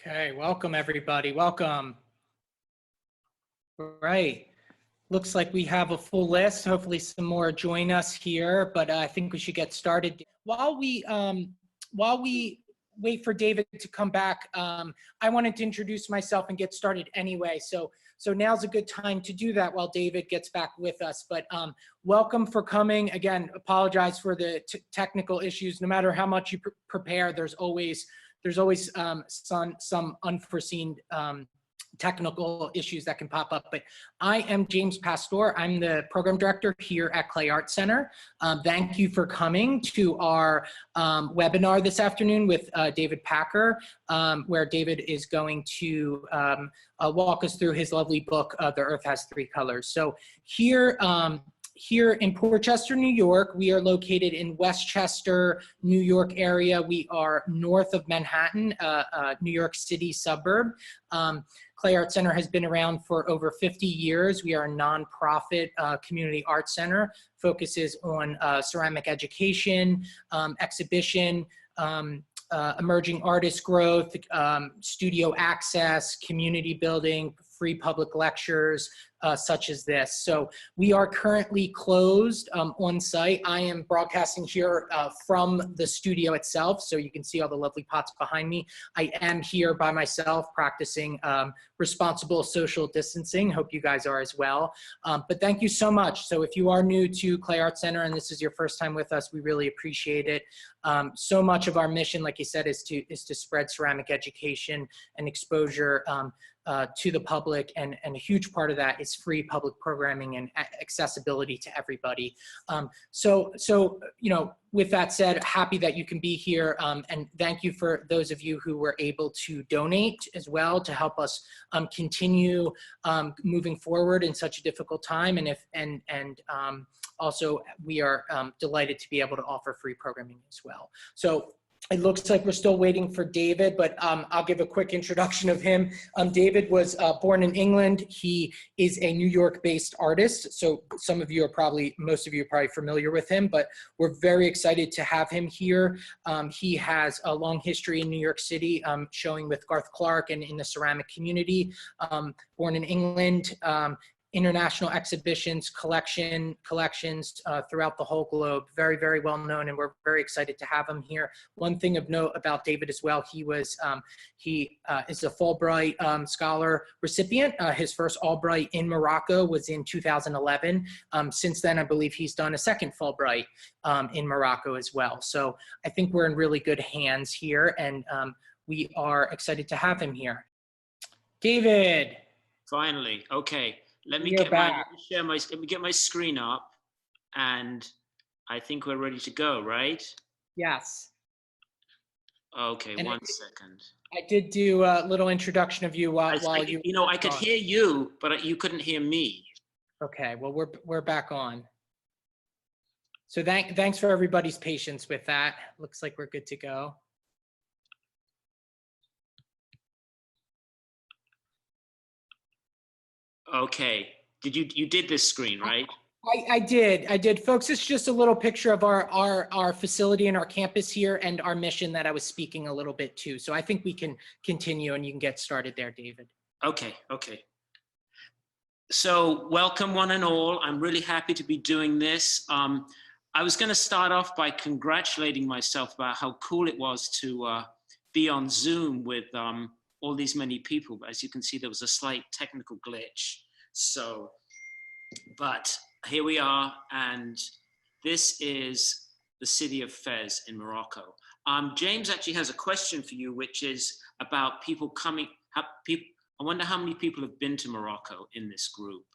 Okay, welcome everybody. Welcome. Right. Looks like we have a full list. Hopefully some more join us here, but I think we should get started. While we wait for David to come back, I wanted to introduce myself and get started anyway. So now's a good time to do that while David gets back with us. But welcome for coming. Again, apologize for the technical issues. No matter how much you prepare, there's always some unforeseen technical issues that can pop up. But I am James Pastor. I'm the program director here at Clay Art Center. Thank you for coming to our webinar this afternoon with David Packer, where David is going to walk us through his lovely book, The Earth Has Three Colors. So here in Portchester, New York, we are located in Westchester, New York area. We are north of Manhattan, New York City suburb. Clay Art Center has been around for over 50 years. We are a nonprofit community art center, focuses on ceramic education, exhibition, emerging artist growth, studio access, community building, free public lectures, such as this. So we are currently closed on site. I am broadcasting here from the studio itself, so you can see all the lovely pots behind me. I am here by myself practicing responsible social distancing. Hope you guys are as well. But thank you so much. So if you are new to Clay Art Center and this is your first time with us, we really appreciate it. So much of our mission, like you said, is to spread ceramic education and exposure to the public, and a huge part of that is free public programming and accessibility to everybody. So you know, with that said, happy that you can be here, and thank you for those of you who were able to donate as well to help us continue moving forward in such a difficult time. And also we are delighted to be able to offer free programming as well. So it looks like we're still waiting for David, but I'll give a quick introduction of him. David was born in England. He is a New York-based artist, so most of you are probably familiar with him, but we're very excited to have him here. He has a long history in New York City, showing with Garth Clark and in the ceramic community. Born in England, international exhibitions, collections throughout the whole globe. Very, very well known, and we're very excited to have him here. One thing of note about David as well, he is a Fulbright scholar recipient. His first Albright in Morocco was in 2011. Since then, I believe he's done a second Fulbright in Morocco as well. So I think we're in really good hands here, and we are excited to have him here. David. Finally, okay. Let me get my screen up, and I think we're ready to go, right? Yes. Okay, and one second. I did do a little introduction of you while you. You know, I could hear you, but you couldn't hear me. Okay, well we're back on. So thanks for everybody's patience with that. Looks like we're good to go. Okay, you did this screen, right? I did, folks. It's just a little picture of our facility and our campus here and our mission that I was speaking a little bit to. So I think we can continue and you can get started there, David. Okay. So welcome one and all. I'm really happy to be doing this. I was going to start off by congratulating myself about how cool it was to be on Zoom with all these many people, but as you can see, there was a slight technical glitch. So, but here we are, and this is the city of Fez in Morocco. James actually has a question for you, which is about people coming. I wonder how many people have been to Morocco in this group.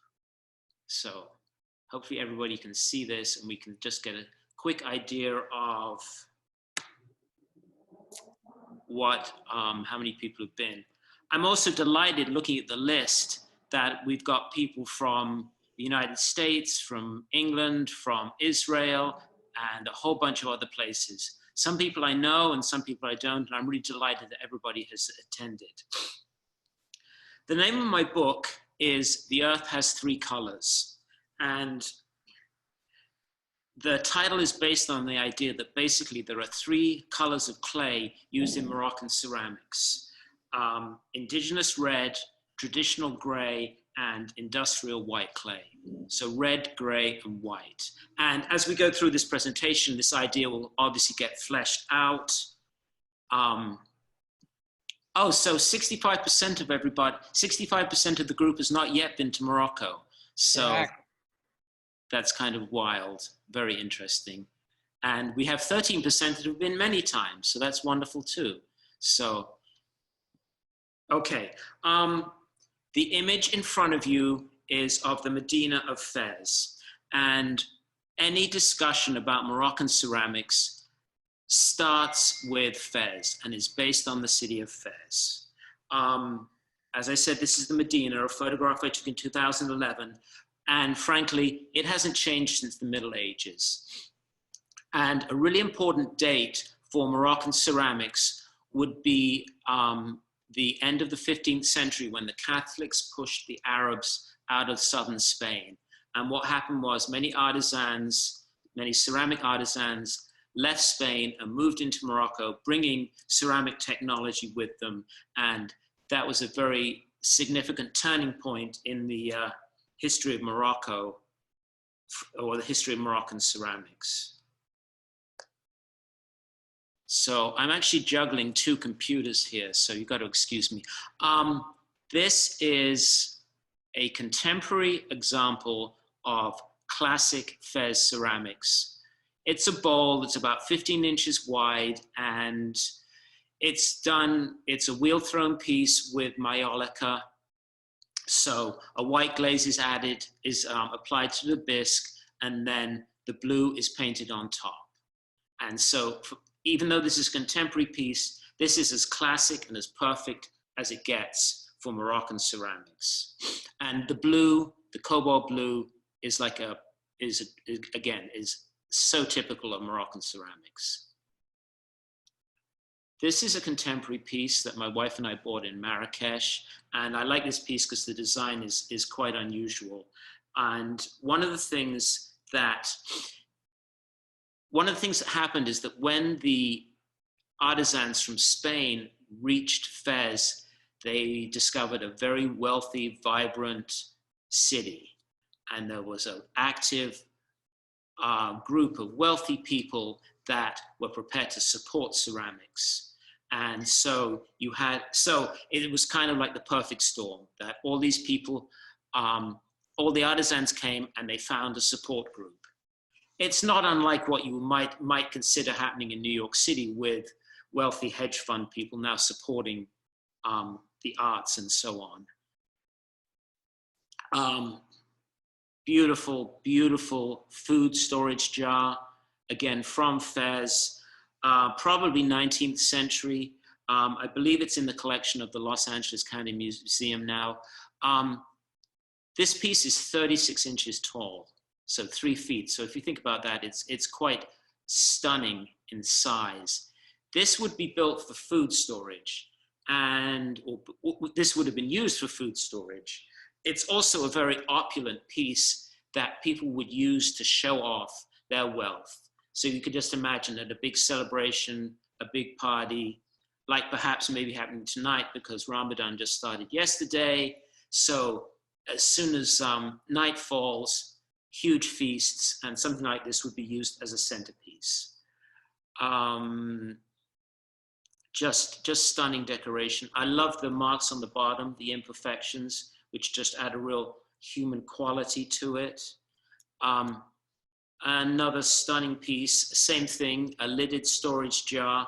So hopefully everybody can see this, and we can just get a quick idea of how many people have been. I'm also delighted looking at the list that we've got people from the United States, from England, from Israel, and a whole bunch of other places. Some people I know and some people I don't, and I'm really delighted that everybody has attended. The name of my book is The Earth Has Three Colors, and the title is based on the idea that basically there are three colors of clay used in Moroccan ceramics. indigenous red, traditional gray, and industrial white clay. So red, gray, and white. And as we go through this presentation, this idea will obviously get fleshed out. Oh, so 65% of everybody, 65% of the group has not yet been to Morocco. So that's kind of wild, very interesting. And we have 13% that have been many times, so that's wonderful too. So, okay. The image in front of you is of the Medina of Fez. And any discussion about Moroccan ceramics starts with Fez and is based on the city of Fez. As I said, this is the Medina, a photograph I took in 2011. And frankly, it hasn't changed since the Middle Ages. And a really important date for Moroccan ceramics would be the end of the 15th century when the Catholics pushed the Arabs out of southern Spain. And what happened was many artisans, many ceramic artisans left Spain and moved into Morocco, bringing ceramic technology with them. And that was a very significant turning point in the history of Morocco, or the history of Moroccan ceramics. So I'm actually juggling two computers here, so you've got to excuse me. This is a contemporary example of classic Fez ceramics. It's a bowl that's about 15 inches wide, and it's a wheel-thrown piece with maiolica. So a white glaze is added, applied to the bisque, and then the blue is painted on top. And so even though this is a contemporary piece, this is as classic and as perfect as it gets for Moroccan ceramics. And the blue, the cobalt blue, is so typical of Moroccan ceramics. This is a contemporary piece that my wife and I bought in Marrakech. And I like this piece because the design is quite unusual. And one of the things that happened is that when the artisans from Spain reached Fez, they discovered a very wealthy, vibrant city. And there was an active group of wealthy people that were prepared to support ceramics. And so it was kind of like the perfect storm, that all these people, all the artisans came and they found a support group. It's not unlike what you might consider happening in New York City with wealthy hedge fund people now supporting the arts and so on. Beautiful, beautiful food storage jar, again from Fez, probably 19th century. I believe it's in the collection of the Los Angeles County Museum now. This piece is 36 inches tall. So 3 feet. So if you think about that, it's quite stunning in size. This would be built for food storage, or this would have been used for food storage. It's also a very opulent piece that people would use to show off their wealth. So you could just imagine at a big celebration, a big party, like perhaps maybe happening tonight because Ramadan just started yesterday. So as soon as night falls, huge feasts, and something like this would be used as a centerpiece. Just stunning decoration. I love the marks on the bottom, the imperfections, which just add a real human quality to it. Another stunning piece, same thing, a lidded storage jar,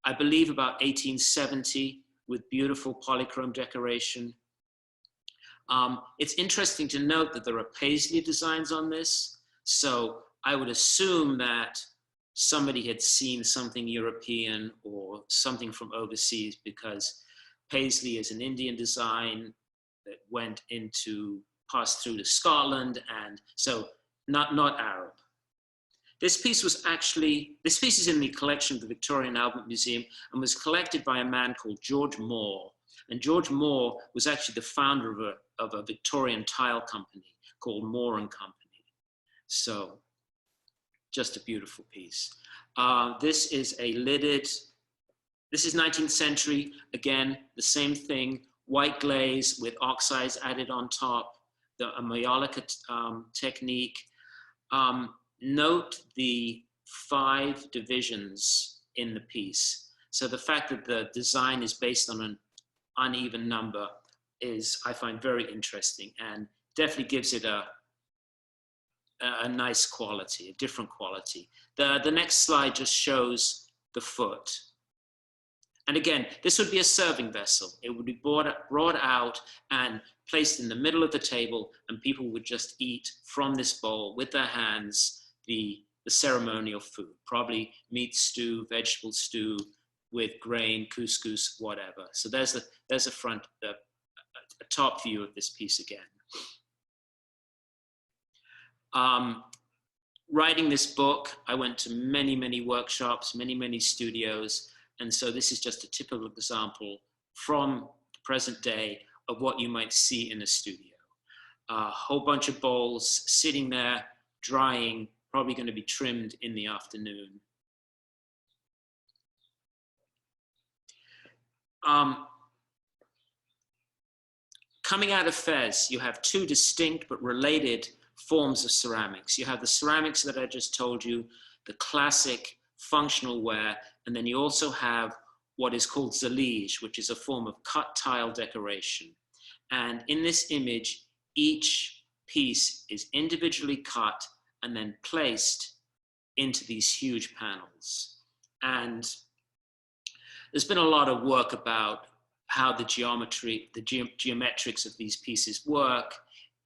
I believe about 1870, with beautiful polychrome decoration. It's interesting to note that there are paisley designs on this. So I would assume that somebody had seen something European or something from overseas, because paisley is an Indian design that passed through to Scotland, and so not Arab. This piece is in the collection of the Victoria and Albert Museum and was collected by a man called George Moore. And George Moore was actually the founder of a Victorian tile company called Moore and Company. So just a beautiful piece. This is This is 19th century, again, the same thing, white glaze with oxides added on top, the Maiolica technique. Note the 5 divisions in the piece. So the fact that the design is based on an uneven number is, I find, very interesting, and definitely gives it a nice quality, a different quality. The next slide just shows the foot. And again, this would be a serving vessel. It would be brought out and placed in the middle of the table, and people would just eat from this bowl with their hands the ceremonial food, probably meat stew, vegetable stew with grain, couscous, whatever. So there's a front, a top view of this piece again. Writing this book, I went to many, many workshops, many, many studios. And so this is just a typical example from the present day of what you might see in a studio. A whole bunch of bowls sitting there, drying, probably going to be trimmed in the afternoon. Coming out of Fez, you have 2 distinct but related forms of ceramics. You have the ceramics that I just told you, the classic functional ware, and then you also have what is called zalige, which is a form of cut tile decoration. And in this image, each piece is individually cut and then placed into these huge panels. And there's been a lot of work about how the geometry, the geometrics of these pieces work.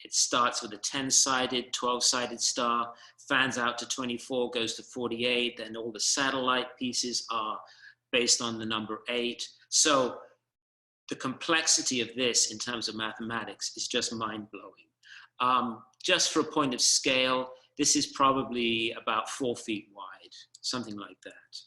It starts with a 10-sided, 12-sided star, fans out to 24, goes to 48, then all the satellite pieces are based on the number 8. So the complexity of this in terms of mathematics is just mind-blowing. Just for a point of scale, this is probably about 4 feet wide, something like that.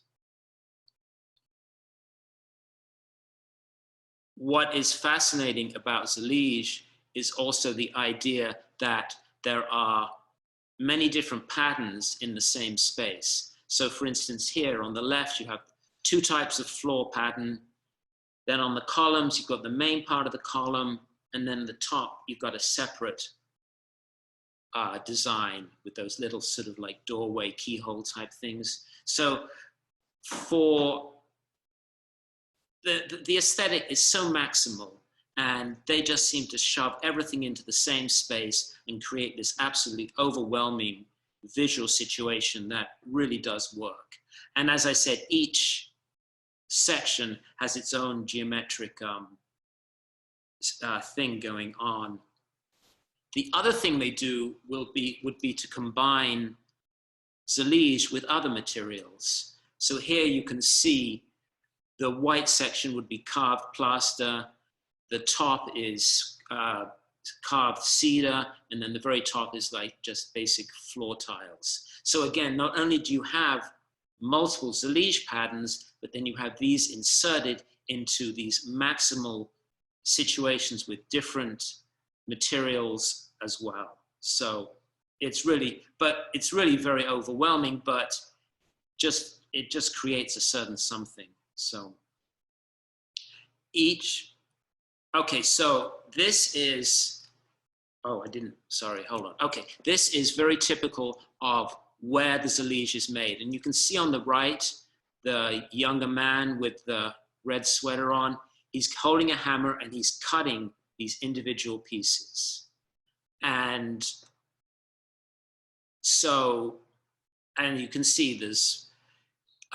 What is fascinating about zalige is also the idea that there are many different patterns in the same space. So for instance, here on the left, you have 2 types of floor pattern. Then on the columns, you've got the main part of the column, and then the top, you've got a separate design with those little sort of like doorway keyhole type things. So for the aesthetic is so maximal, and they just seem to shove everything into the same space and create this absolutely overwhelming visual situation that really does work. And as I said, each section has its own geometric thing going on. The other thing they do would be to combine zalige with other materials. So here you can see the white section would be carved plaster, the top is carved cedar, and then the very top is like just basic floor tiles. So again, not only do you have multiple zalige patterns, but then you have these inserted into these maximal situations with different materials as well. So it's really very overwhelming, but it just creates a certain something. So okay, so this is, Okay, this is very typical of where the zalige is made. And you can see on the right, the younger man with the red sweater on, he's holding a hammer and he's cutting these individual pieces. And so, and you can see there's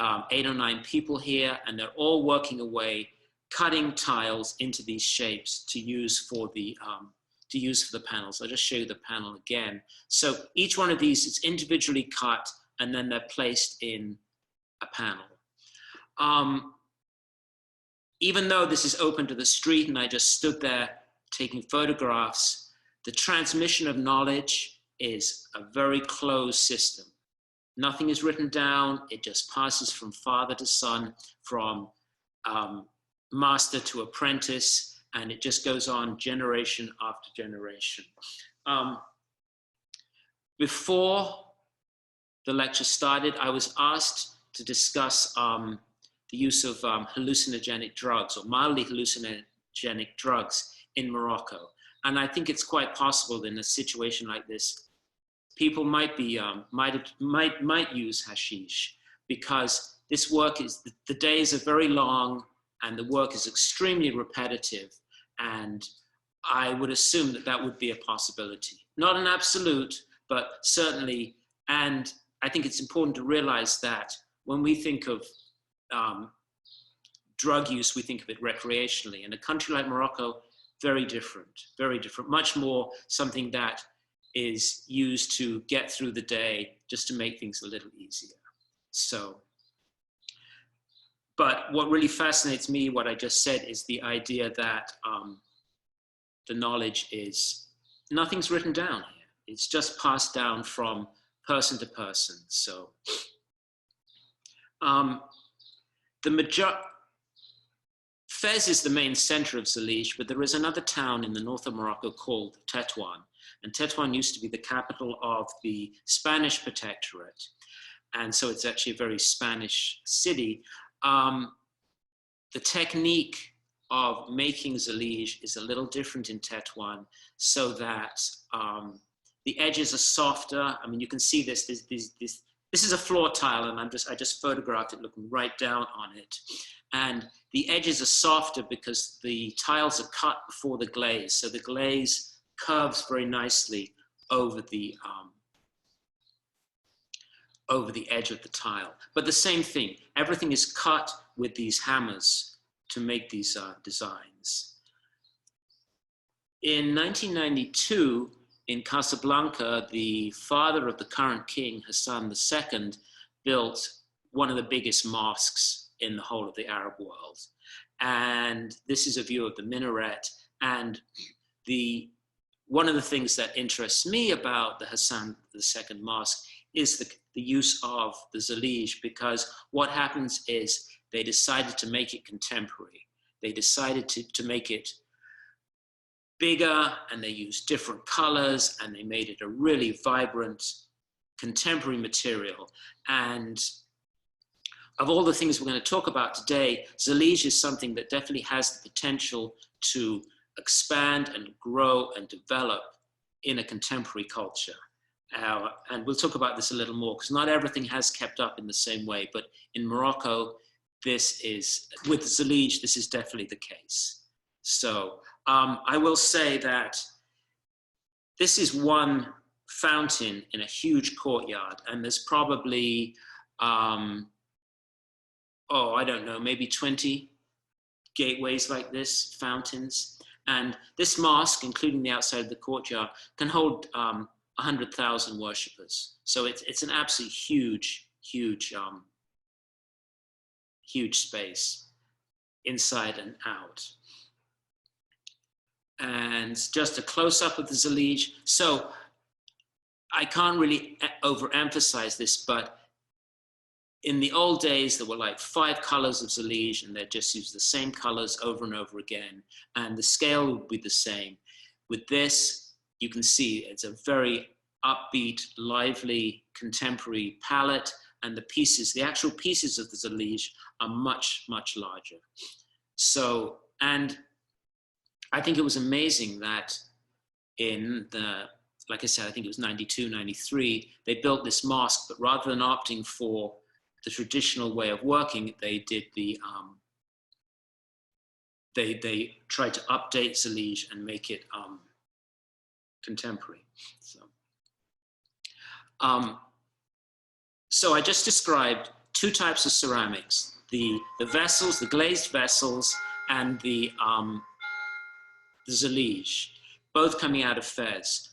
8 or 9 people here, and they're all working away, cutting tiles into these shapes to use for the panels. I'll just show you the panel again. So each one of these is individually cut, and then they're placed in a panel. Even though this is open to the street and I just stood there taking photographs, the transmission of knowledge is a very closed system. Nothing is written down. It just passes from father to son, from master to apprentice, and it just goes on generation after generation. Before the lecture started, I was asked to discuss the use of hallucinogenic drugs or mildly hallucinogenic drugs in Morocco. And I think it's quite possible in a situation like this, people might be might use hashish, because this work is, the days are very long and the work is extremely repetitive, and I would assume that that would be a possibility. Not an absolute, but certainly. And I think it's important to realize that when we think of drug use, we think of it recreationally. In a country like Morocco, very different, much more something that is used to get through the day, just to make things a little easier. So, but what really fascinates me, what I just said, is the idea that the knowledge is, nothing's written down here. It's just passed down from person to person. So Fez is the main center of Zalige, but there is another town in the north of Morocco called Tétouan. And Tétouan used to be the capital of the Spanish protectorate. And so it's actually a very Spanish city. The technique of making Zalige is a little different in Tétouan, so that the edges are softer. I mean, you can see this. This is a floor tile, and I just photographed it looking right down on it. And the edges are softer because the tiles are cut before the glaze. So the glaze curves very nicely over the edge of the tile. But the same thing, everything is cut with these hammers to make these designs. In 1992, in Casablanca, the father of the current king, Hassan II, built one of the biggest mosques in the whole of the Arab world. And this is a view of the minaret. And one of the things that interests me about the Hassan II mosque is the use of the Zalige, because what happens is they decided to make it contemporary. They decided to make it bigger, and they used different colors, and they made it a really vibrant contemporary material. And of all the things we're going to talk about today, Zalige is something that definitely has the potential to expand and grow and develop in a contemporary culture. And we'll talk about this a little more, because not everything has kept up in the same way, but in Morocco, this is, with Zalige, this is definitely the case. So I will say that this is one fountain in a huge courtyard, and there's probably, I don't know, maybe 20 gateways like this, fountains. And this mosque, including the outside of the courtyard, can hold 100,000 worshippers. So it's an absolutely huge space, inside and out. And just a close-up of the Zalige. So I can't really overemphasize this, but in the old days, there were like 5 colors of Zalige, and they just used the same colors over and over again, and the scale would be the same. With this, you can see it's a very upbeat, lively, contemporary palette, and the actual pieces of the Zalige are much, much larger. So, and I think it was amazing that like I said, I think it was 92, 93, they built this mosque, but rather than opting for the traditional way of working, they did they tried to update Zalige and make it contemporary. So I just described 2 types of ceramics: the vessels, the glazed vessels, and the Zalige, both coming out of Fez.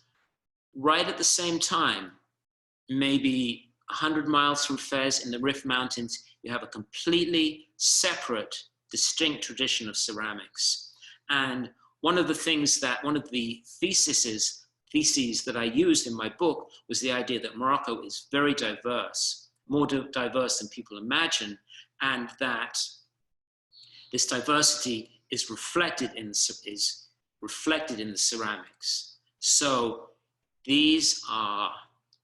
Right at the same time, maybe 100 miles from Fez in the Rif Mountains, you have a completely separate, distinct tradition of ceramics. And one of the theses that I used in my book was the idea that Morocco is very diverse, more diverse than people imagine, and that this diversity is reflected in the ceramics. So these are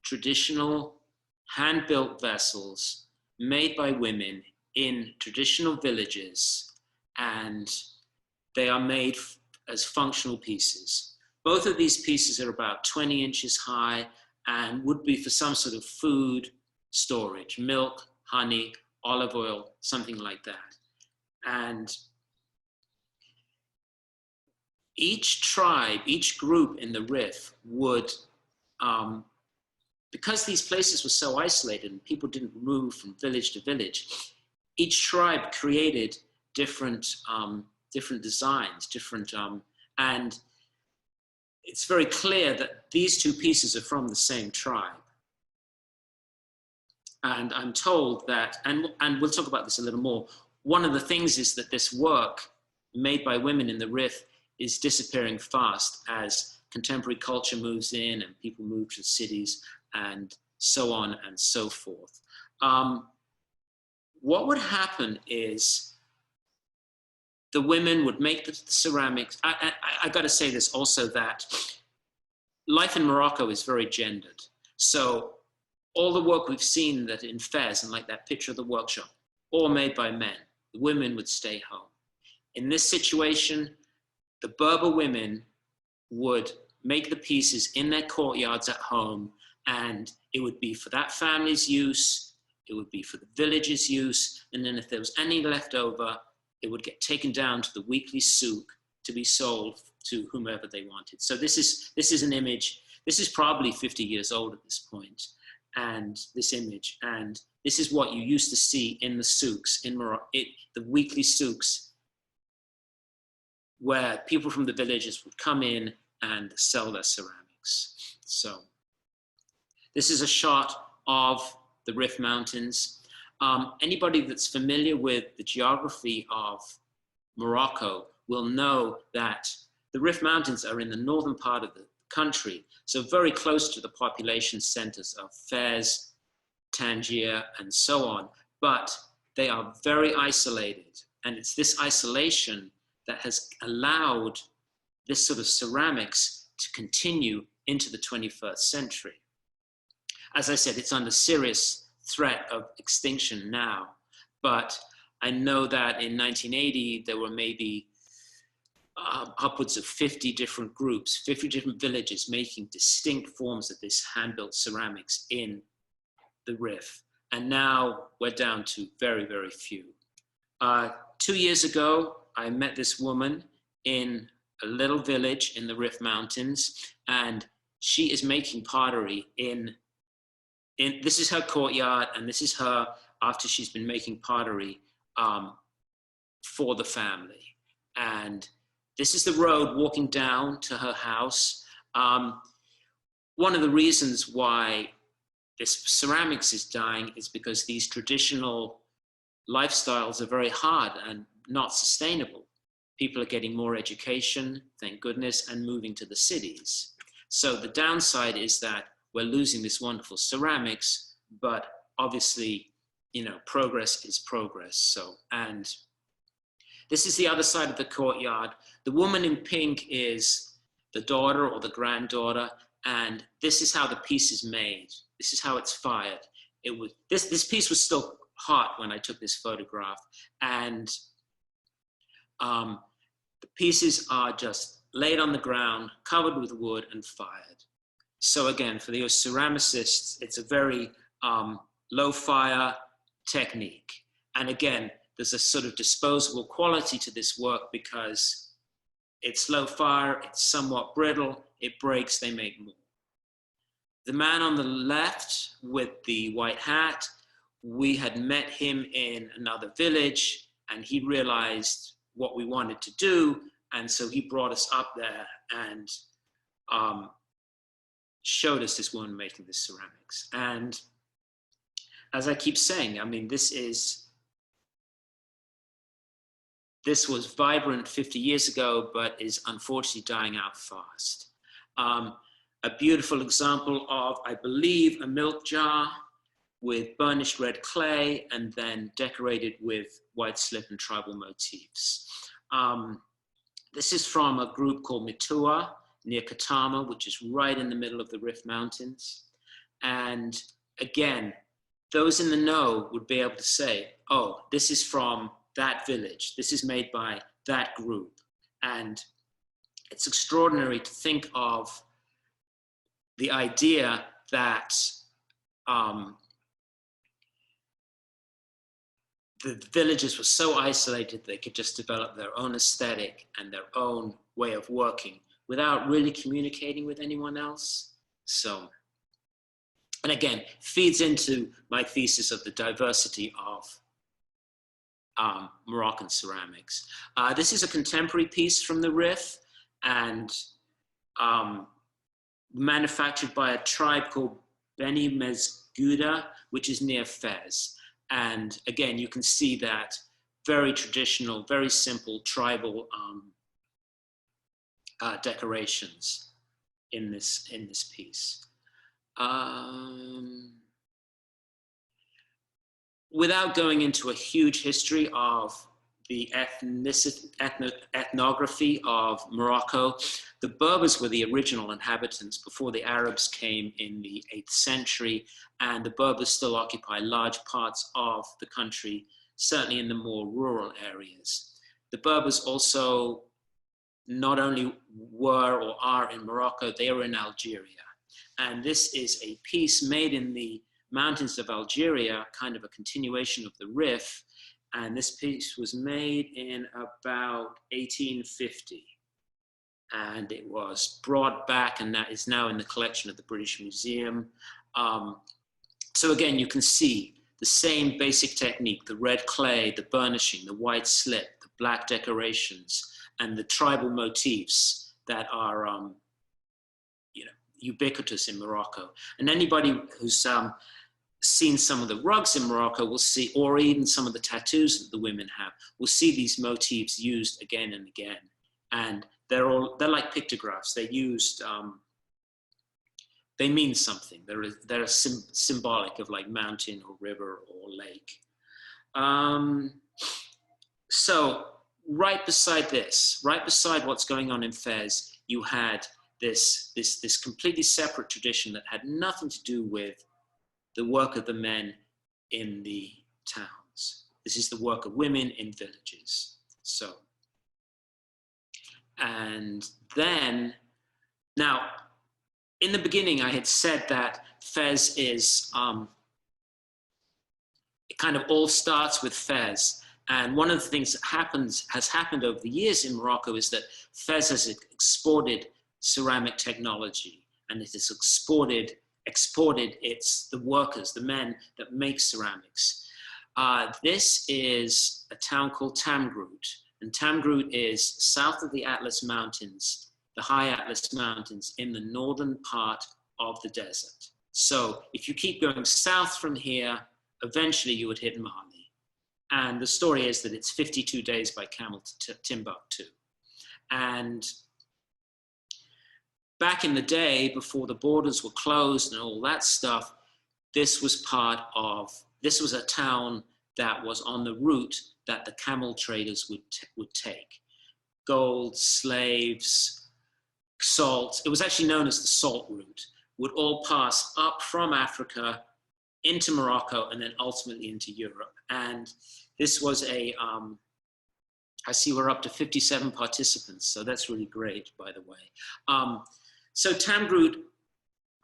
traditional hand-built vessels made by women in traditional villages, and they are made as functional pieces. Both of these pieces are about 20 inches high and would be for some sort of food storage, milk, honey, olive oil, something like that. And each tribe, each group in the Rif would, because these places were so isolated and people didn't move from village to village, each tribe created different designs, and it's very clear that these two pieces are from the same tribe. And I'm told that, and we'll talk about this a little more, one of the things is that this work made by women in the Rif is disappearing fast as contemporary culture moves in and people move to cities and so on and so forth. What would happen is the women would make the ceramics. I got to say this also, that life in Morocco is very gendered. So all the work we've seen that in Fez, and like that picture of the workshop, all made by men. The women would stay home. In this situation, the Berber women would make the pieces in their courtyards at home, and it would be for that family's use, it would be for the village's use, and then if there was any left over, it would get taken down to the weekly souk to be sold to whomever they wanted. So this is an image. This is probably 50 years old at this point, and this image, and this is what you used to see in the souks in Morocco, the weekly souks, where people from the villages would come in and sell their ceramics. So this is a shot of the Rif Mountains. Anybody that's familiar with the geography of Morocco will know that the Rif Mountains are in the northern part of the country, so very close to the population centers of Fez, Tangier, and so on, but they are very isolated. And it's this isolation that has allowed this sort of ceramics to continue into the 21st century. As I said, it's under serious threat of extinction now, but I know that in 1980, there were maybe upwards of 50 different groups, 50 different villages making distinct forms of this hand-built ceramics in the Rif. And now we're down to very, very few. 2 years ago, I met this woman in a little village in the Rif Mountains, and she is making pottery this is her courtyard, and this is her after she's been making pottery for the family. And this is the road walking down to her house. One of the reasons why this ceramics is dying is because these traditional lifestyles are very hard and not sustainable. People are getting more education, thank goodness, and moving to the cities. So the downside is that we're losing this wonderful ceramics, but obviously, you know, progress is progress. So, and this is the other side of the courtyard. The woman in pink is the daughter or the granddaughter, and this is how the piece is made. This is how it's fired. This piece was still hot when I took this photograph, and the pieces are just laid on the ground, covered with wood, and fired. So again, for the ceramicists, it's a very low fire technique. And again, there's a sort of disposable quality to this work because it's low fire, it's somewhat brittle, it breaks, they make more. The man on the left with the white hat, we had met him in another village, and he realized what we wanted to do, and so he brought us up there and showed us this woman making this ceramics. And as I keep saying, I mean, this was vibrant 50 years ago, but is unfortunately dying out fast. A beautiful example of, I believe, a milk jar with burnished red clay and then decorated with white slip and tribal motifs. This is from a group called Mitua near Katama, which is right in the middle of the Rif Mountains. And again, those in the know would be able to say, oh, this is from that village. This is made by that group. And it's extraordinary to think of the idea that the villages were so isolated they could just develop their own aesthetic and their own way of working without really communicating with anyone else. So, and again, feeds into my thesis of the diversity of Moroccan ceramics. This is a contemporary piece from the Rif, and manufactured by a tribe called Beni Mezgouda, which is near Fez. And again, you can see that very traditional, very simple tribal decorations in this piece. Without going into a huge history of the ethnography of Morocco, the Berbers were the original inhabitants before the Arabs came in the 8th century, and the Berbers still occupy large parts of the country, certainly in the more rural areas. The Berbers also not only were or are in Morocco, they are in Algeria. And this is a piece made in the mountains of Algeria, kind of a continuation of the Rif. And this piece was made in about 1850. And it was brought back, and that is now in the collection of the British Museum. So again, you can see the same basic technique: the red clay, the burnishing, the white slip, the black decorations, and the tribal motifs that are ubiquitous in Morocco. And anybody who's seen some of the rugs in Morocco will see, or even some of the tattoos that the women have, will see these motifs used again and again. And they're like pictographs. They're used, they mean something. They're symbolic of like mountain or river or lake. So right beside this, right beside what's going on in Fez, you had this completely separate tradition that had nothing to do with the work of the men in the towns. This is the work of women in villages. So, and then, now, in the beginning, I had said that Fez is, it kind of all starts with Fez. And one of the things that has happened over the years in Morocco is that Fez has exported ceramic technology, and it has exported the workers, the men that make ceramics. This is a town called Tamgrout, and Tamgrout is south of the Atlas Mountains, the high Atlas Mountains in the northern part of the desert. So if you keep going south from here, eventually you would hit Mali. And the story is that it's 52 days by camel to Timbuktu. And back in the day, before the borders were closed and all that stuff, this was a town that was on the route that the camel traders would take. Gold, slaves, salt. It was actually known as the salt route, would all pass up from Africa into Morocco and then ultimately into Europe. And this was I see we're up to 57 participants, so that's really great, by the way. So Tamgrout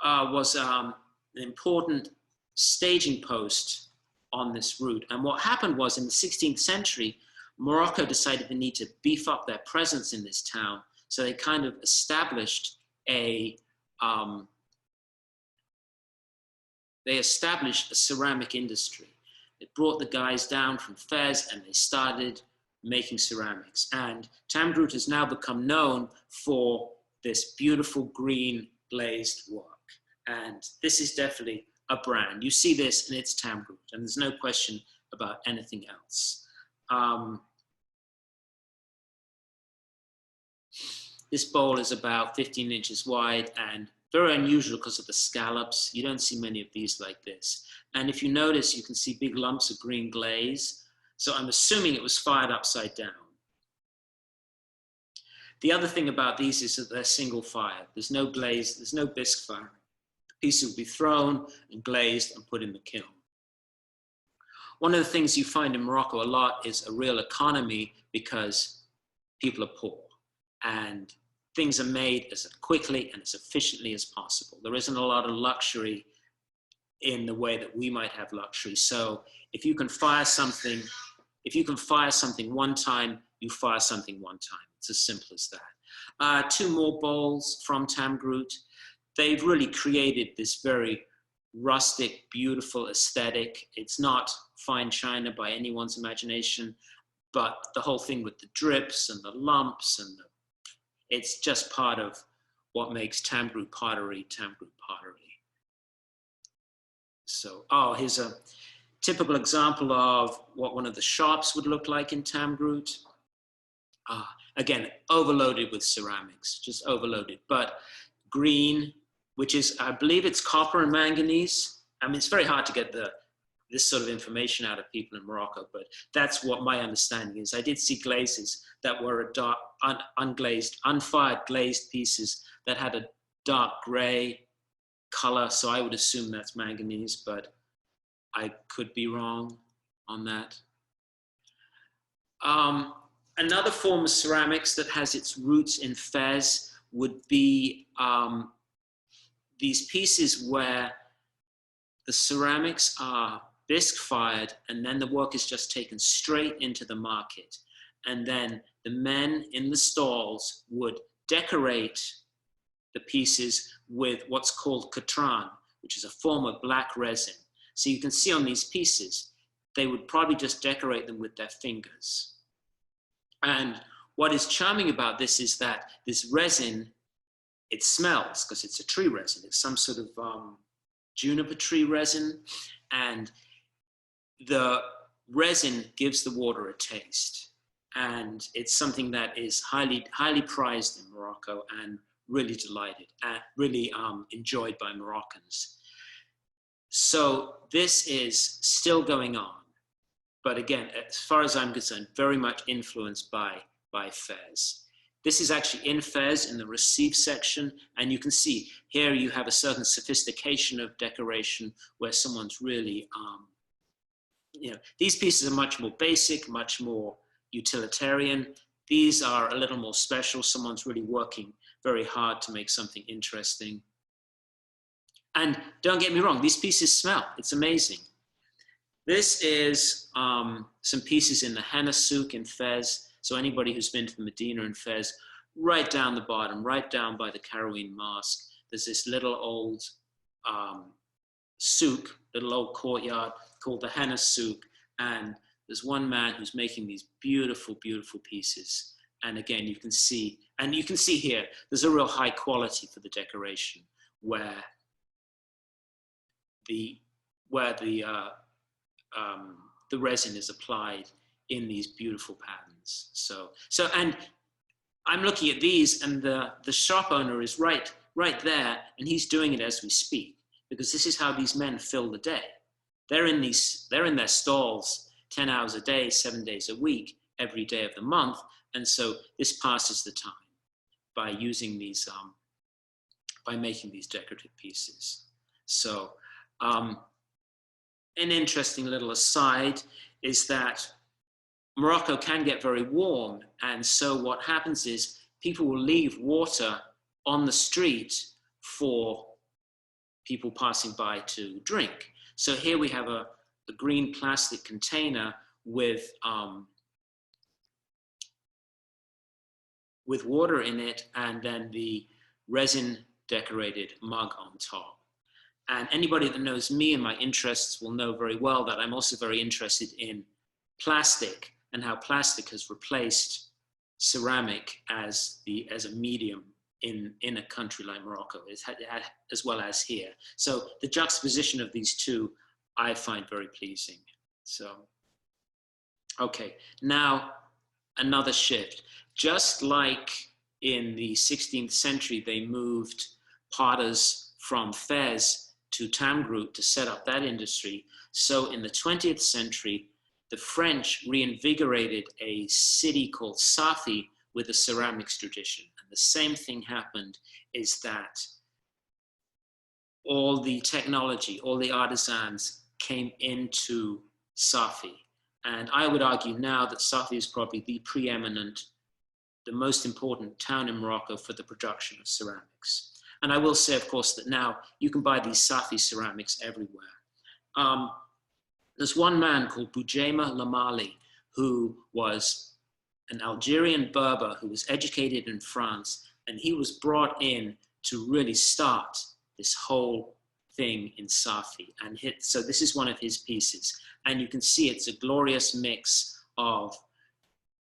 was an important staging post on this route. And what happened was, in the 16th century, Morocco decided they need to beef up their presence in this town. So they kind of established a ceramic industry. They brought the guys down from Fez and they started making ceramics. And Tamgrout has now become known for this beautiful green glazed work. And this is definitely a brand. You see this and it's Tamgrout, and there's no question about anything else. This bowl is about 15 inches wide and very unusual because of the scallops. You don't see many of these like this. And if you notice, you can see big lumps of green glaze. So I'm assuming it was fired upside down. The other thing about these is that they're single fire. There's no glaze, there's no bisque firing. The piece will be thrown and glazed and put in the kiln. one of the things you find in Morocco a lot is a real economy because people are poor and things are made as quickly and as efficiently as possible. There isn't a lot of luxury in the way that we might have luxury. So if you can fire something one time, you fire something one time. It's as simple as that. Two more bowls from Tamgroot. They've really created this very rustic, beautiful aesthetic. It's not fine china by anyone's imagination, but the whole thing with the drips and the lumps and it's just part of what makes Tamgroot pottery. So, here's a typical example of what one of the shops would look like in Tamgroot. Again, overloaded with ceramics, just overloaded. But green, which is, I believe it's copper and manganese. I mean, it's very hard to get this sort of information out of people in Morocco, but that's what my understanding is. I did see glazes that were a dark, unglazed, unfired glazed pieces that had a dark gray color, so I would assume that's manganese, but I could be wrong on that. Another form of ceramics that has its roots in Fez would be these pieces where the ceramics are bisque fired and then the work is just taken straight into the market. And then the men in the stalls would decorate the pieces with what's called katran, which is a form of black resin. So you can see on these pieces, they would probably just decorate them with their fingers. And what is charming about this is that this resin, it smells because it's a tree resin. It's some sort of juniper tree resin. And the resin gives the water a taste. And it's something that is highly, highly prized in Morocco and really delighted and really enjoyed by Moroccans. So this is still going on. But again, as far as I'm concerned, very much influenced by Fez. This is actually in Fez in the Receive section. And you can see here you have a certain sophistication of decoration where someone's really, these pieces are much more basic, much more utilitarian. These are a little more special. Someone's really working very hard to make something interesting. And don't get me wrong, these pieces smell. It's amazing. This is some pieces in the Henna Souk in Fez. So anybody who's been to the Medina in Fez, right down the bottom, right down by the Karouin Mosque, there's this little old souk, little old courtyard called the Henna Souk. And there's one man who's making these beautiful, beautiful pieces. And again, you can see here, there's a real high quality for the decoration where the resin is applied in these beautiful patterns. So, and I'm looking at these, and the shop owner is right there, and he's doing it as we speak, because this is how these men fill the day. They're in their stalls 10 hours a day, 7 days a week, every day of the month, and so this passes the time by using these, by making these decorative pieces. So, an interesting little aside is that Morocco can get very warm, and so what happens is people will leave water on the street for people passing by to drink. So here we have a green plastic container with water in it, and then the resin decorated mug on top. And anybody that knows me and my interests will know very well that I'm also very interested in plastic and how plastic has replaced ceramic as a medium in a country like Morocco, as well as here. So the juxtaposition of these two, I find very pleasing. So, okay, now another shift. Just like in the 16th century, they moved potters from Fez to Tamgroot to set up that industry. So in the 20th century, the French reinvigorated a city called Safi with a ceramics tradition. And the same thing happened, is that all the technology, all the artisans came into Safi. And I would argue now that Safi is probably the preeminent, the most important town in Morocco for the production of ceramics. And I will say, of course, that now you can buy these Safi ceramics everywhere. There's one man called Boujema Lamali, who was an Algerian Berber who was educated in France, and he was brought in to really start this whole thing in Safi. And so this is one of his pieces. And you can see it's a glorious mix of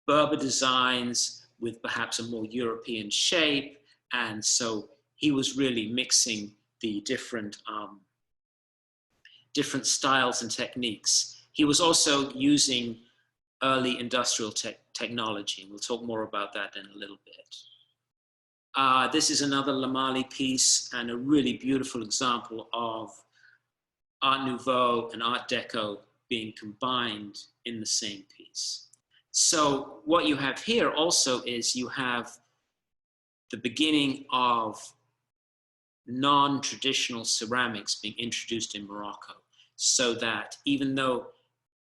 Berber designs with perhaps a more European shape. And so he was really mixing the different styles and techniques. He was also using early industrial technology, and we'll talk more about that in a little bit. This is another Lamali piece and a really beautiful example of Art Nouveau and Art Deco being combined in the same piece. So what you have here also is you have the beginning of non-traditional ceramics being introduced in Morocco, so that even though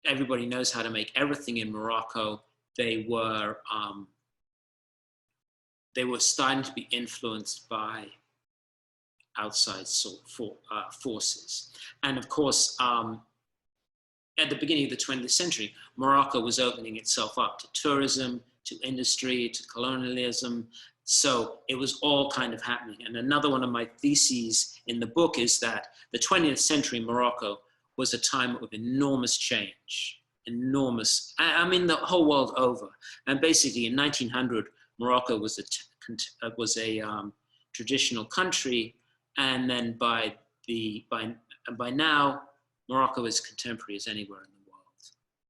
everybody knows how to make everything in Morocco, they were starting to be influenced by outside forces. And of course, at the beginning of the 20th century, Morocco was opening itself up to tourism, to industry, to colonialism. So it was all kind of happening. And another one of my theses in the book is that the 20th century Morocco was a time of enormous change, enormous, I mean, the whole world over. And basically in 1900, Morocco was a traditional country. And then by now, Morocco is contemporary as anywhere in the world.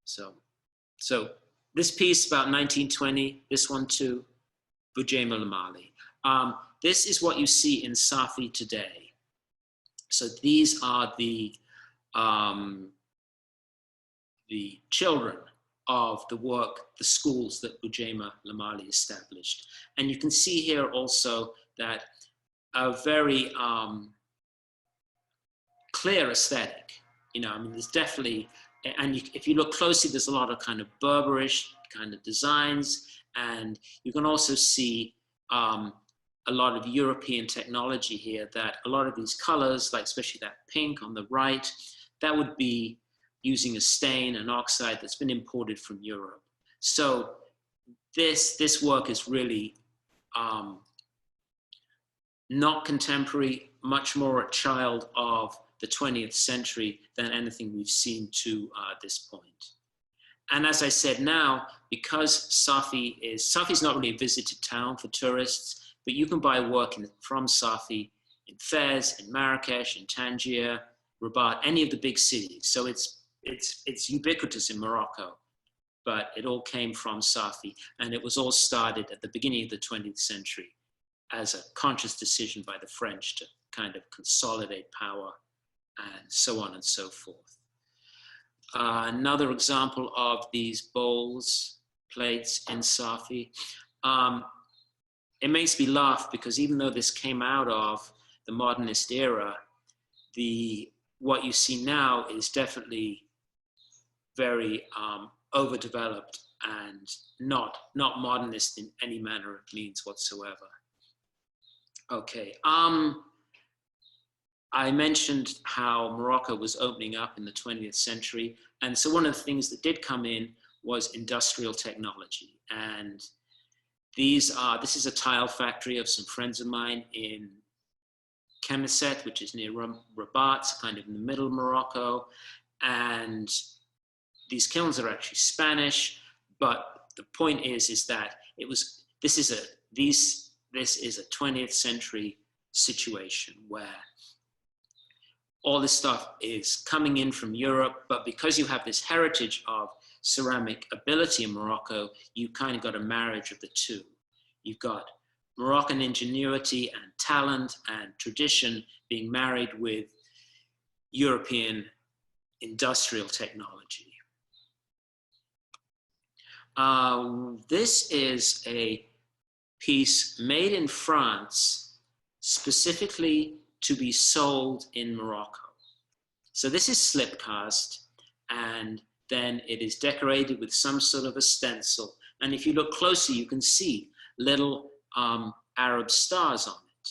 So this piece about 1920, this one too, Boujema Lamali. This is what you see in Safi today. So these are the children of the work, the schools that Boujema Lamali established. And you can see here also that a very clear aesthetic. You know, I mean, there's definitely, and if you look closely, there's a lot of kind of Berberish kind of designs, and you can also see a lot of European technology here, that a lot of these colors, like especially that pink on the right, that would be using a stain, an oxide that's been imported from Europe. So this work is really not contemporary, much more a child of the 20th century than anything we've seen to this point. And as I said now, because Safi's not really a visited town for tourists, but you can buy work from Safi in Fez, in Marrakech, in Tangier, Rabat, any of the big cities. So it's ubiquitous in Morocco, but it all came from Safi, and it was all started at the beginning of the 20th century as a conscious decision by the French to kind of consolidate power and so on and so forth. Another example of these bowls, plates in Safi. It makes me laugh because even though this came out of the modernist era, what you see now is definitely very overdeveloped and not modernist in any manner of means whatsoever. Okay. I mentioned how Morocco was opening up in the 20th century. And so one of the things that did come in was industrial technology. And this is a tile factory of some friends of mine in Kemesset, which is near Rabat, kind of in the middle of Morocco. And these kilns are actually Spanish, but the point is that this is a 20th century situation where all this stuff is coming in from Europe, but because you have this heritage of ceramic ability in Morocco, you kind of got a marriage of the two. You've got Moroccan ingenuity and talent and tradition being married with European industrial technology. This is a piece made in France specifically to be sold in Morocco. So this is slip cast, and then it is decorated with some sort of a stencil. And if you look closely, you can see little Arab stars on it.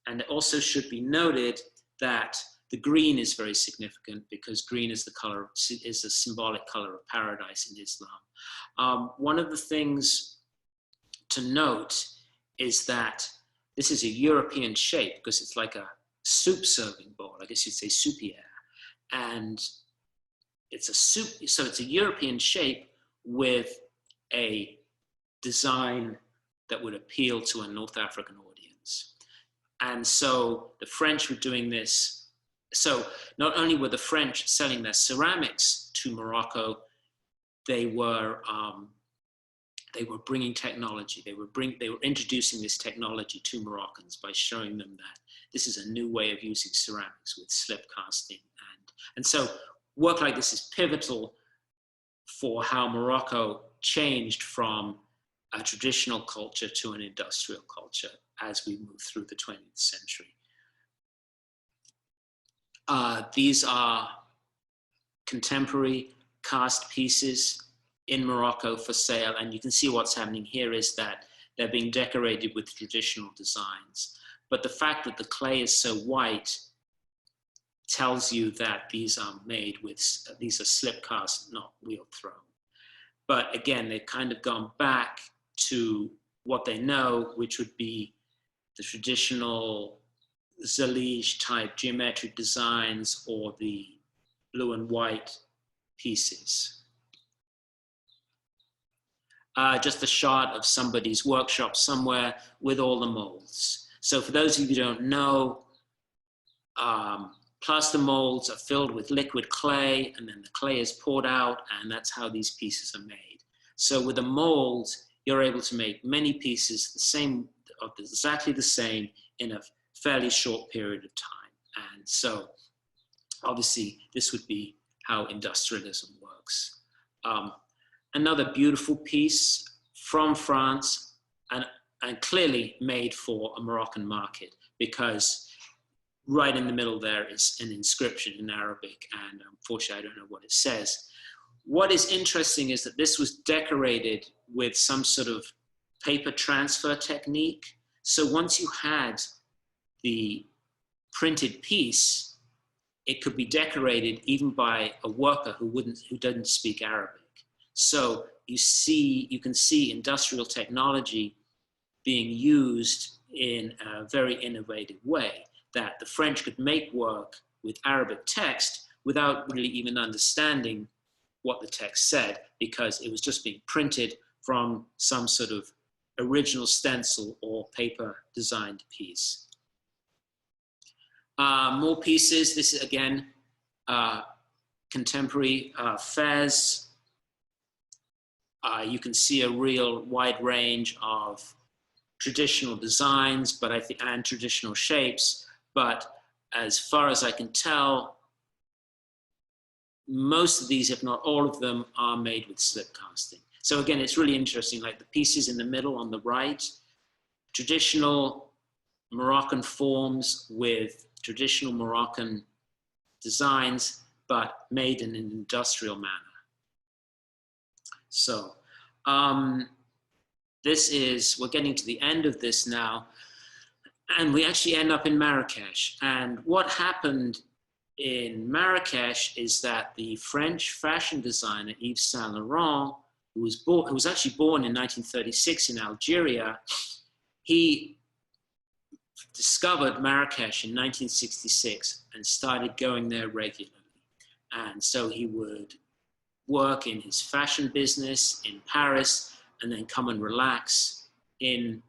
And it also should be noted that the green is very significant because green is a symbolic color of paradise in Islam. One of the things to note is that this is a European shape because it's like a soup serving bowl. I guess you'd say soupière. And it's a soup, so it's a European shape with a design that would appeal to a North African audience. And so the French were doing this. So not only were the French selling their ceramics to Morocco, they were bringing technology. They were introducing this technology to Moroccans by showing them that this is a new way of using ceramics with slip casting. And so work like this is pivotal for how Morocco changed from a traditional culture to an industrial culture as we move through the 20th century. These are contemporary cast pieces in Morocco for sale, and you can see what's happening here is that they're being decorated with traditional designs. But the fact that the clay is so white tells you that these are made with, these are slip cast, not wheel thrown. But again, they've kind of gone back to what they know, which would be the traditional Zalige type geometric designs or the blue and white pieces. Just a shot of somebody's workshop somewhere with all the molds. So for those of you who don't know, plaster molds are filled with liquid clay, and then the clay is poured out, and that's how these pieces are made. So with a mold, you're able to make many pieces exactly the same in a fairly short period of time. And so obviously this would be how industrialism works. Another beautiful piece from France and clearly made for a Moroccan market, because right in the middle there is an inscription in Arabic, and unfortunately I don't know what it says. What is interesting is that this was decorated with some sort of paper transfer technique. So once you had the printed piece, it could be decorated even by a worker who doesn't speak Arabic. So you can see industrial technology being used in a very innovative way, that the French could make work with Arabic text without really even understanding what the text said, because it was just being printed from some sort of original stencil or paper designed piece. More pieces. This is again contemporary fez. You can see a real wide range of traditional designs, and traditional shapes. But as far as I can tell, most of these, if not all of them, are made with slip casting. So again, it's really interesting, like the pieces in the middle on the right, traditional Moroccan forms with traditional Moroccan designs, but made in an industrial manner. So we're getting to the end of this now, and we actually end up in Marrakech. And what happened in Marrakech is that the French fashion designer Yves Saint Laurent, who was actually born in 1936 in Algeria, he discovered Marrakech in 1966 and started going there regularly. And so he would work in his fashion business in Paris and then come and relax in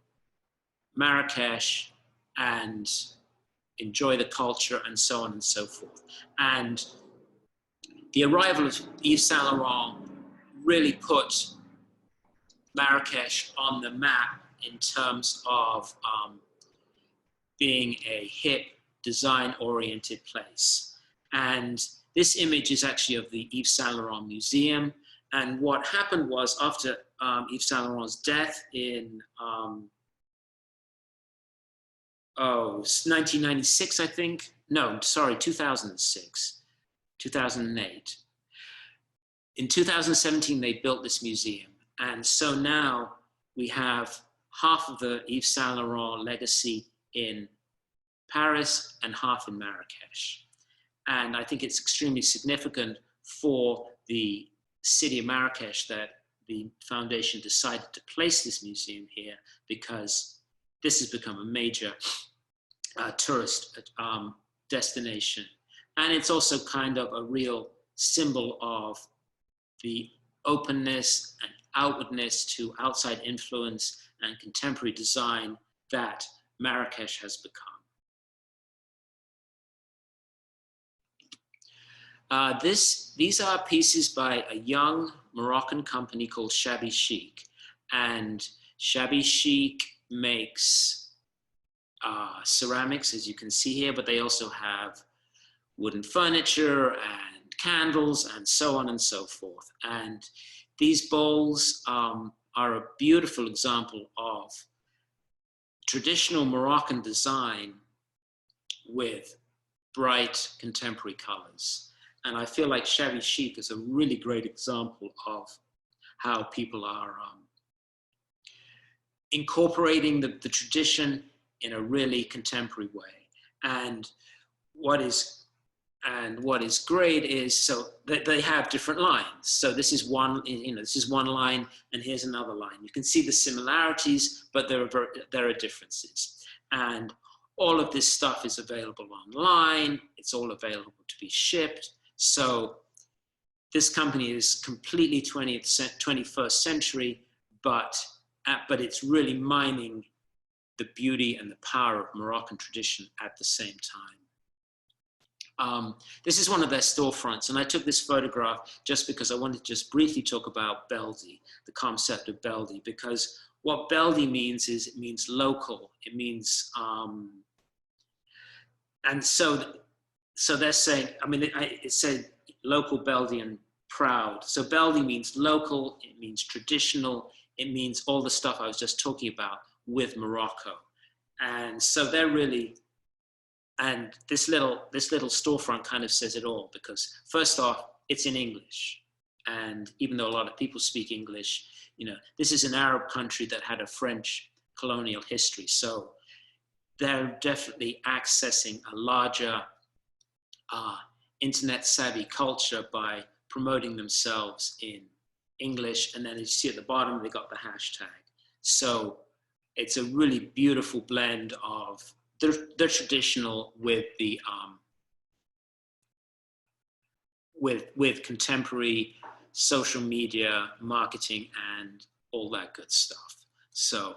Marrakech and enjoy the culture and so on and so forth. And the arrival of Yves Saint Laurent really put Marrakech on the map in terms of being a hip, design-oriented place. And this image is actually of the Yves Saint Laurent Museum. And what happened was, after Yves Saint Laurent's death in 1996, I think. No, sorry, 2006, 2008. in 2017, they built this museum. And so now we have half of the Yves Saint Laurent legacy in Paris and half in Marrakech. And I think it's extremely significant for the city of Marrakech that the foundation decided to place this museum here, because this has become a major tourist destination. And it's also kind of a real symbol of the openness and outwardness to outside influence and contemporary design that Marrakech has become. These are pieces by a young Moroccan company called Shabby Chic. And Shabby Chic makes ceramics, as you can see here, but they also have wooden furniture and candles and so on and so forth. And these bowls are a beautiful example of traditional Moroccan design with bright contemporary colors. And I feel like Shabby Chic is a really great example of how people are incorporating the tradition in a really contemporary way. And what is great is, so they have different lines. So this is one, this is one line, and here's another line. You can see the similarities, but there are differences. And all of this stuff is available online. It's all available to be shipped. So this company is completely 21st century, but it's really mining the beauty and the power of Moroccan tradition at the same time. This is one of their storefronts, and I took this photograph just because I wanted to just briefly talk about Beldi, the concept of Beldi, because what Beldi means is it means local. It means, and so they're saying, I mean, it said local Beldi and proud. So Beldi means local, it means traditional, it means all the stuff I was just talking about with Morocco. And so they're really, and this little storefront kind of says it all, because first off, it's in English. And even though a lot of people speak English, this is an Arab country that had a French colonial history. So they're definitely accessing a larger internet savvy culture by promoting themselves in English. And then as you see at the bottom, they got the hashtag. So it's a really beautiful blend of the traditional with the with contemporary social media marketing and all that good stuff. So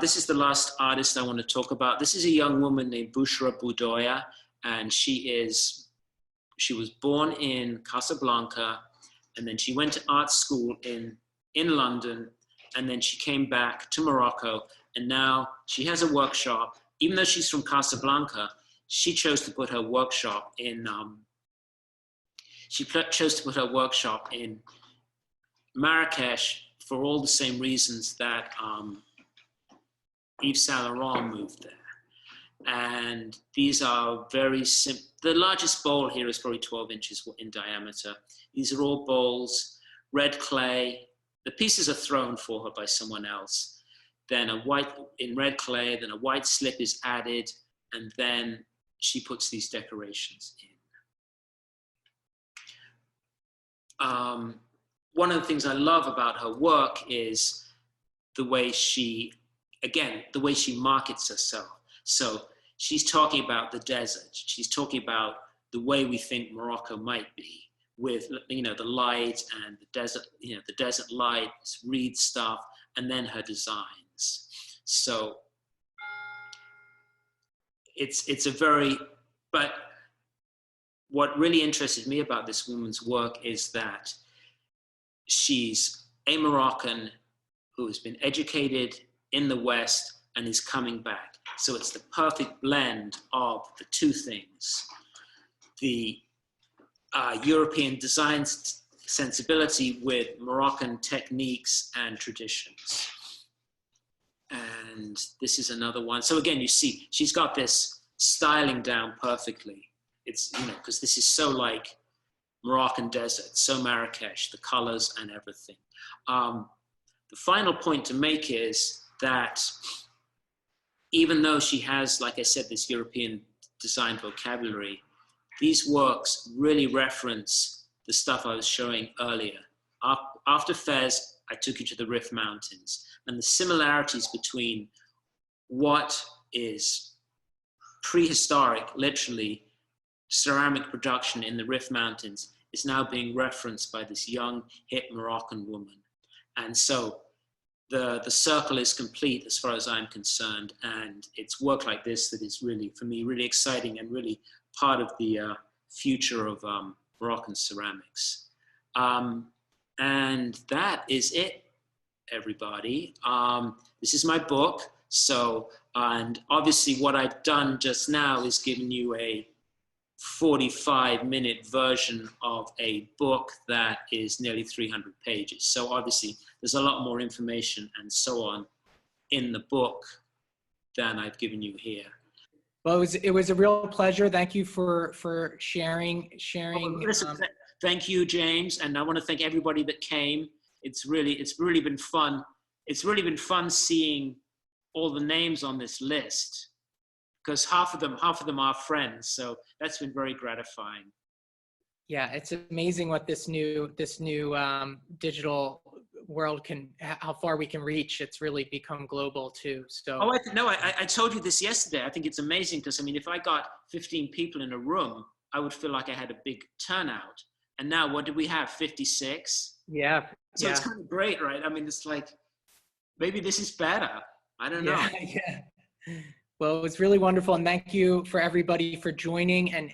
this is the last artist I want to talk about. This is a young woman named Bushra Budoya, and she was born in Casablanca, and then she went to art school in London, and then she came back to Morocco, and now she has a workshop. Even though she's from Casablanca, she chose to put her workshop in Marrakech for all the same reasons that Yves Saint Laurent moved there. And these are very simple. The largest bowl here is probably 12 inches in diameter. These are all bowls, red clay. The pieces are thrown for her by someone else. Then in red clay, then a white slip is added, and then she puts these decorations in. One of the things I love about her work is the way she markets herself. So she's talking about the desert. She's talking about the way we think Morocco might be, with the light and the desert, the desert light, reed stuff, and then her designs. So but what really interested me about this woman's work is that she's a Moroccan who has been educated in the West and is coming back. So it's the perfect blend of the two things. The European design sensibility with Moroccan techniques and traditions. And this is another one. So again, you see, she's got this styling down perfectly. It's, because this is so like Moroccan desert, so Marrakech, the colors and everything. The final point to make is that even though she has, like I said, this European design vocabulary, these works really reference the stuff I was showing earlier. After Fez, I took you to the Rif Mountains, and the similarities between what is prehistoric, literally, ceramic production in the Rif Mountains is now being referenced by this young, hip Moroccan woman. And so the circle is complete as far as I'm concerned, and it's work like this that is really, for me, really exciting and really part of the future of Moroccan ceramics. And that is it, everybody. This is my book. So, and obviously what I've done just now is given you a 45-minute version of a book that is nearly 300 pages. So obviously there's a lot more information and so on in the book than I've given you here. Well, it was a real pleasure. Thank you for sharing. Listen, thank you, James, and I want to thank everybody that came. It's really been fun. It's really been fun seeing all the names on this list, because half of them are friends. So that's been very gratifying. Yeah, it's amazing what this new digital world how far we can reach. It's really become global too. So. Oh, I told you this yesterday. I think it's amazing because, I mean, if I got 15 people in a room, I would feel like I had a big turnout. And now what do we have? 56? Yeah. So it's kind of great, right? I mean, it's like, maybe this is better. I don't know. Yeah. Well, it was really wonderful, and thank you for everybody for joining. And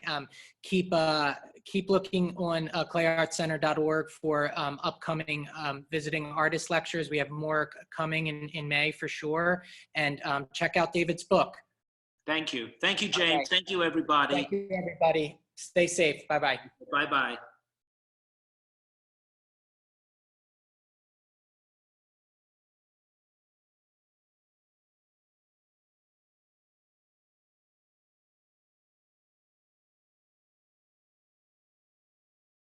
keep looking on clayartcenter.org for upcoming visiting artist lectures. We have more coming in May for sure. And check out David's book. Thank you, James. Okay. Thank you, everybody. Thank you, everybody. Stay safe. Bye-bye. Bye-bye.